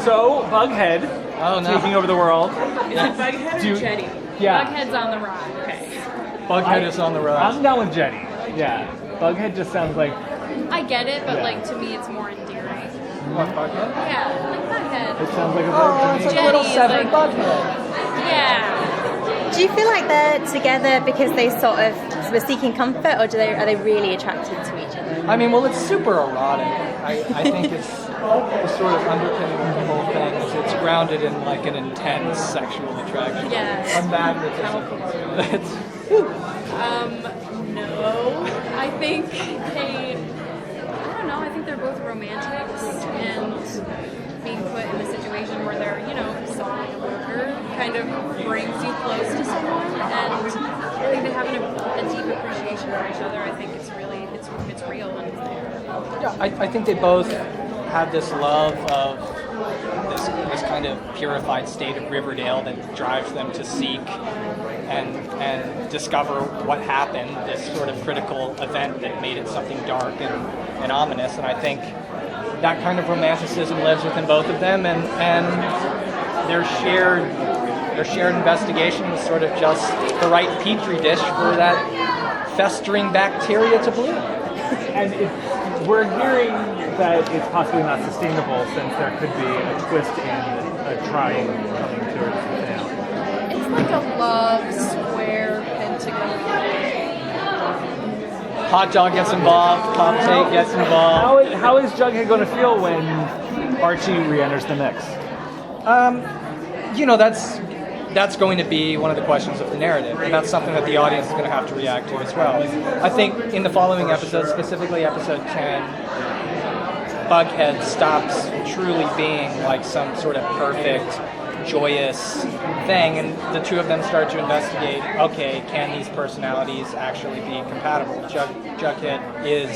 So, Bughead, taking over the world. Is it Bughead or Jetty? Yeah. Bughead's on the ride. Okay. Bughead is on the rise. I'm down with Jetty. Yeah. Bughead just sounds like... I get it, but Yeah. like to me, it's more endearing. What, Bughead? Yeah, like Bughead. It sounds like a Oh, bug it's to like me. a little Jenny is severed like- Bughead. Yeah. Do you feel like they're together because they sort of were seeking comfort, or are they really attracted to each other? I mean, well, it's super erotic. I think it's the sort of underpinning of the whole thing is it's grounded in like an intense sexual attraction. Yes. A magnetism. It's, No. I think I don't know, I think they're both romantics, and being put in a situation where they're, sawing a worker kind of brings you close to someone, and I think they have a deep appreciation for each other. I think it's really, it's real and it's there. yeah, I think they both have this love of this kind of purified state of Riverdale that drives them to seek and discover what happened, this sort of critical event that made it something dark and ominous. And I think that kind of romanticism lives within both of them, and their shared investigation was sort of just the right petri dish for that festering bacteria to bloom. And we're hearing that it's possibly not sustainable since there could be a twist in a trying coming towards the finale. It's like a love square pentagon. Hot Dog gets involved, Pop Take gets involved. How is Jughead going to feel when Archie re-enters the mix? That's going to be one of the questions of the narrative, and that's something that the audience is going to have to react to as well. I think in the following episodes, specifically episode 10, Bughead stops truly being like some sort of perfect, joyous thing, and the two of them start to investigate, okay, can these personalities actually be compatible? Jughead is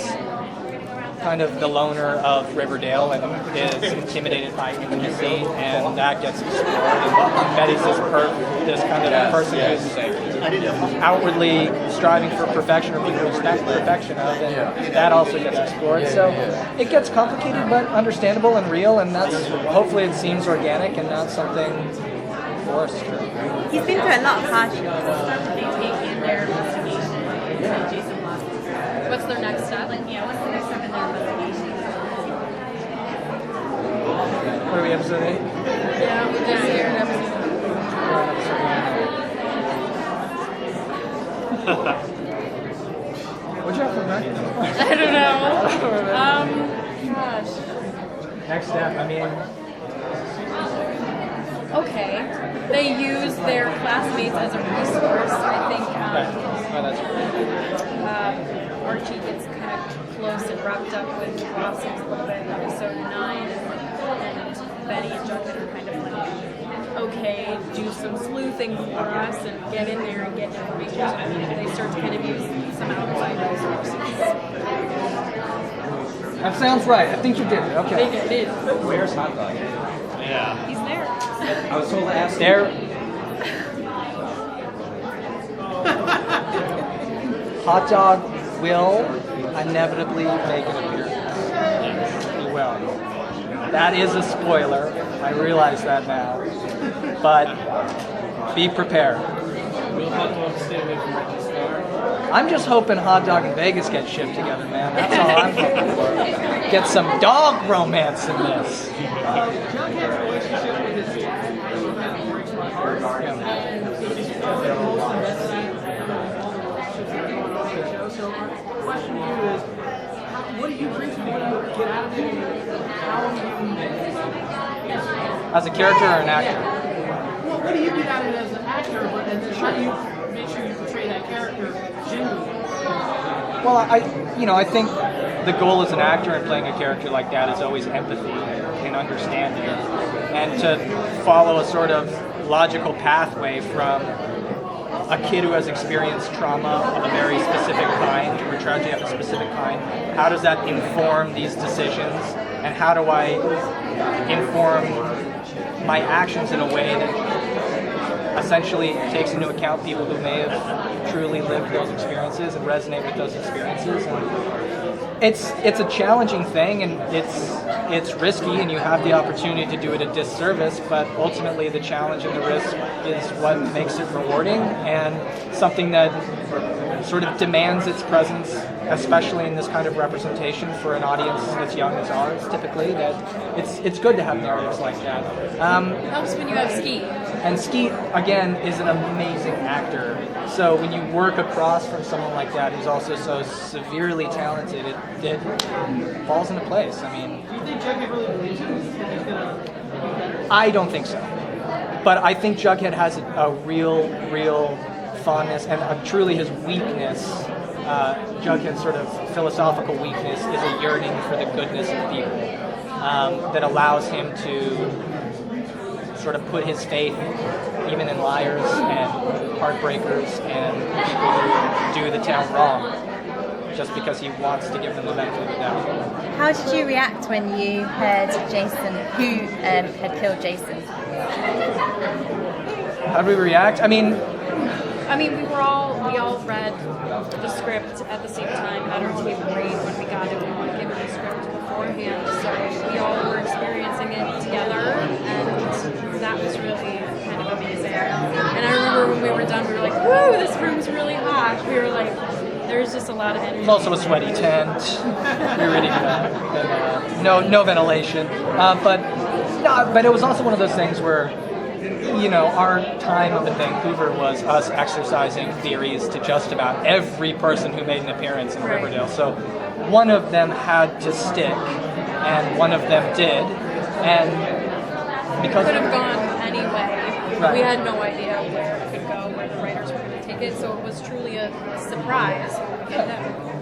kind of the loner of Riverdale and is intimidated by intimacy, and that gets explored. And Betty's this kind of person who's outwardly striving for perfection or people expect perfection of, and that also gets explored. So it gets complicated but understandable and real, and that's hopefully it seems organic and not something forced. He's been through a lot of hardships. What's their next step? What's the next step in their investigation? What are we, episode 8? Yeah, we just heard episode. What'd you have for breakfast? I don't know. Gosh. Next step, I mean, Okay. They use their classmates as a resource. I think Archie gets kind of close and wrapped up with Blossoms a little bit in episode 9, and Betty and Jughead are kind of like, okay, do some sleuthing for us and get in there and get information. And they start to kind of use some outside resources. that sounds right. I think you did it. I Okay. think it is. Where's Hot Dog? Yeah. He's there. I was told to ask There. Hot Dog will inevitably make an appearance. He will. That is a spoiler. I realize that now. But be prepared. Will Hot Dog stay away from Ricky Star? I'm just hoping Hot Dog and Vegas get shipped together, man. That's all I'm hoping for. Get some dog romance in this. Jughead's relationship with his So my question to you is, what do you bring to get out of it? How do you... As a character or an actor? Well, what do you get out of it as an actor, and then how do you make sure you portray that character genuinely? Well, I think the goal as an actor in playing a character like that is always empathy and understanding, and to follow a sort of logical pathway from a kid who has experienced trauma of a very specific kind, or tragedy of a specific kind. How does that inform these decisions, and how do I inform my actions in a way that essentially takes into account people who may have truly lived those experiences and resonate with those experiences? And It's a challenging thing, and it's risky, and you have the opportunity to do it a disservice. But ultimately, the challenge and the risk is what makes it rewarding, and something that sort of demands its presence, especially in this kind of representation for an audience as young as ours. Typically, that it's good to have narratives like that. Helps when you have Skeet. And Skeet, again, is an amazing actor. So when you work across from someone like that who's also so severely talented, it falls into place. I mean, Do you think Jughead really believes in this? That he's gonna... I don't think so. But I think Jughead has a real fondness, and truly his weakness, Jughead's sort of philosophical weakness, is a yearning for the goodness of people that allows him to sort of put his faith even in liars and heartbreakers and people who do the town wrong, just because he wants to give them the benefit of the doubt. How did you react when you heard Jason, who had killed Jason? How did we react? I mean, we all read the script at the same time at our table read when we got it. We were given the script beforehand, so we all were experiencing it together, and that was really kind of amazing. And I remember when we were done, we were like, "Woo, this room's really hot." We were like, "There's just a lot of energy." it's also a sweaty tent. You're ready to no ventilation, but it was also one of those things where, you know, our time up in Vancouver was us exercising theories to just about every person who made an appearance in Riverdale. So one of them had to stick, and one of them did, and because It could have gone any way. Right. We had no idea where it could go, where the writers were going to take it, so it was truly a surprise when we found out.